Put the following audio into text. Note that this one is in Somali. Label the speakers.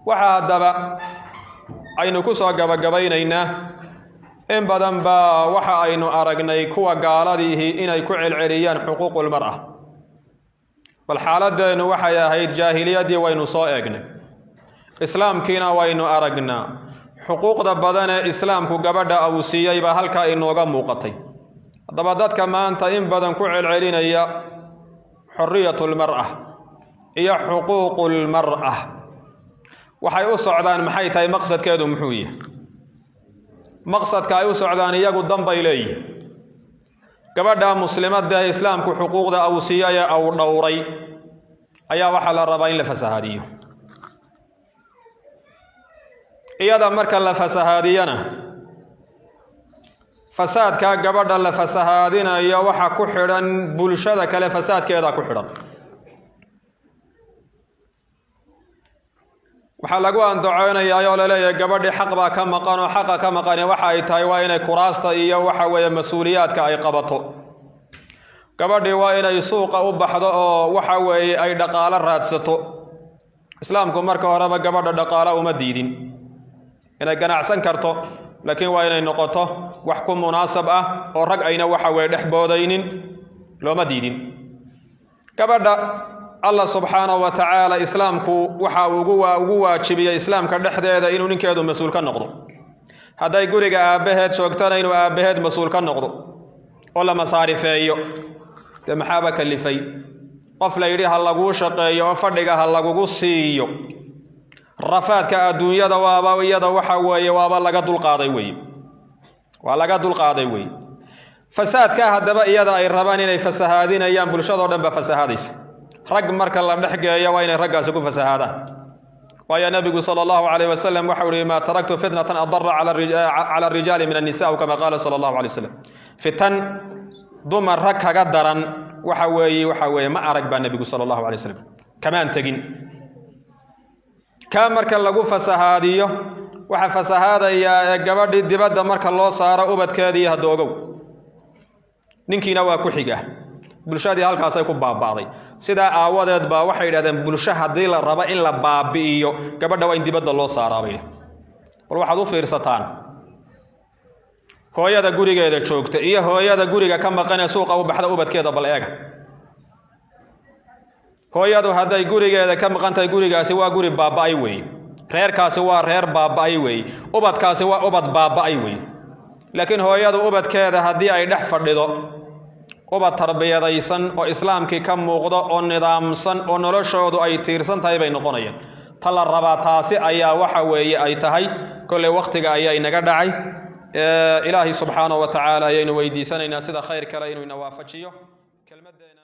Speaker 1: waxa hadaba aynu ku soo gabagabaynayna in badan ba waxa aynu aragnay kuwa gaaladihi inay ku celceliyaan xuquuqul mar'a bal xaaladeenu waxay ahayd jaahiliyadii waynu soo eegnay islaamkiina waynu aragnaa xuquuqda badan ee islaamku gabadha uu siiyay ba halka inooga muuqatay hadaba dadka maanta in badan ku celcelinaya xurriyatul mar'a iyo xuquuqul mar'a waxay u socdaan maxay tahay maqsadkeedu muxuu yahay maqsadka ay u socdaan iyagu danbay leeyihiin gabadha muslimadda ee islaamku xuquuqda uu siiyay oo dhowray ayaa waxa la rabaa in la fasahaadiyo iyada marka la fasahaadiyana fasaadka gabadha la fasahaadinayo waxa ku xidhan bulshada kale fasaadkeeda ku xidhan waxa lagu andacoonayaa oo la leeyahay gabadhi xaq baa ka maqan oo xaqa ka maqan waxa ay tahay waa inay kuraasta iyo waxa weeye mas'uuliyaadka ay qabato gabadhi waa inay suuqa u baxdo oo waxa weeye ay dhaqaale raadsato islaamku marka horeba gabadha dhaqaale uma diidin inay ganacsan karto laakiin waa inay noqoto wax ku munaasab ah oo rag ayna waxa weeye dhexboodaynin looma diidin gabadha الله سبحانه وتعالى إسلامك وحا ugu waajibiyay islaamka dhexdeeda inuu ninkeedu mas'uul ka noqdo haday guriga aabaheed joogtana inuu aabaheed mas'uul ka noqdo oo la masaarifeeyo maxaba kalifay qof la yiri ha lagu shaqeeyo oo fadhiga ha lagu siiyo rafaadka adduunyada waaba iyada waxa weeye waaba laga dulqaaday weey fasaadka hadaba iyada ay rabaan inay fasahaadinayaan bulshada dhan ba fasahaadaysa rag marka la dhaxgeeyo waa inay raggaas ku fasahaadaan ويا نبي صلى الله عليه وسلم وحوري ما تركت فتنة أضر على الرجال من النساء كما قال صلى الله عليه وسلم فتن ضمر رك قدرا وحوي ما أرك بالنبي صلى الله عليه وسلم كمان تجين كان مرك لجو فسهادية وحفسهادة يا جبر الدبد مرك الله صار أبد كذي هدوجو ننكي نوا كحجة bulshadii halkaas ay ku baabaaday sida aawadeed ba waxay yiraahdeen bulsho hadii la rabo in la baabi'iyo gabadha waa in dibadda loo saaraabay wal waxaad u fiirsataan hooyada gurigeeda joogta iyo hooyada guriga ka maqan suuqa u baxda ubadkeeda bal eega hooyadu haday gurigeeda ka maqantay gurigaasi waa guri baaba'ay weey reerkaasi waa reer baaba'ay weey ubadkaasi waa ubad baaba'ay weey laakiin hooyadu ubadkeeda hadii ay dhex fadhido وبا تربيدaysan oo islaamkii ka muuqdo oo nidaamsan oo noloshoodu ay tiirsan tahay bay noqonayaan tala raba taasi ayaa waxa weeye ay tahay kulli waqtiga ayaa inaga dhacay ilaahi subhanahu wa ta'ala ayaynu weydiisanaynaa sida khayr kale inuu ina waafajiyo kelmadeena